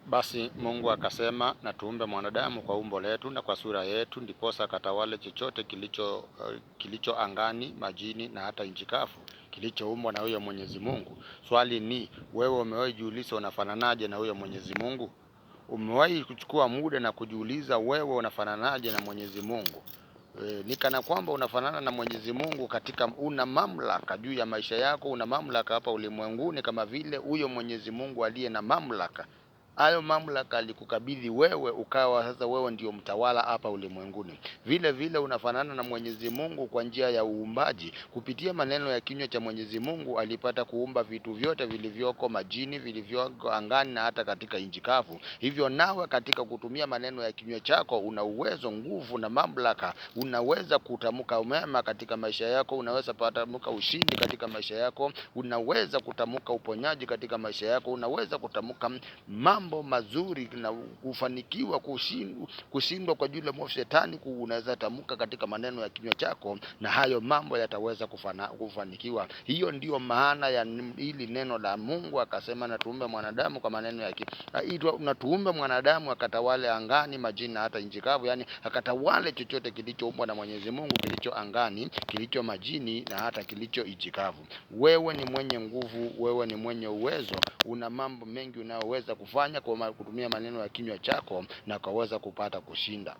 Basi Mungu akasema, na tuumbe mwanadamu kwa umbo letu na kwa sura yetu, ndiposa akatawale chochote kilicho angani, majini na hata nchi kavu, kilichoumbwa na huyo Mwenyezi Mungu. Swali ni, wewe umewahi jiuliza unafananaje na huyo Mwenyezi Mungu? Umewahi kuchukua muda na kujiuliza wewe unafananaje na Mwenyezi Mungu? Ni kana kwamba unafanana na Mwenyezi Mungu katika una mamlaka juu ya maisha yako, una mamlaka hapa ulimwenguni kama vile huyo Mwenyezi Mungu aliye na mamlaka. Hayo mamlaka alikukabidhi wewe, ukawa sasa wewe ndio mtawala hapa ulimwenguni. Vile vile unafanana na Mwenyezi Mungu kwa njia ya uumbaji. Kupitia maneno ya kinywa cha Mwenyezi Mungu alipata kuumba vitu vyote vilivyoko majini, vilivyoko angani na hata katika nchi kavu. Hivyo nawe katika kutumia maneno ya kinywa chako una uwezo, nguvu na mamlaka. Unaweza kutamka mema katika maisha yako, unaweza kutamka ushindi katika maisha yako, unaweza kutamka uponyaji katika maisha yako, unaweza kutamka mambo mazuri na kufanikiwa, kushindwa kwa yule mwovu shetani, unaweza tamka katika maneno ya kinywa chako na hayo mambo yataweza kufanikiwa. Hiyo ndio maana ya hili neno la Mungu akasema, na tuumbe mwanadamu kwa maneno ya na tuumbe mwanadamu akatawale angani, majini na hata nchi kavu. Yani akatawale chochote kilichoumbwa na Mwenyezi Mungu, kilicho angani, kilicho majini na hata kilicho nchi kavu. Wewe ni mwenye nguvu, wewe ni mwenye uwezo, una mambo mengi unayoweza kufanya kwa kutumia maneno ya kinywa chako na ukaweza kupata kushinda.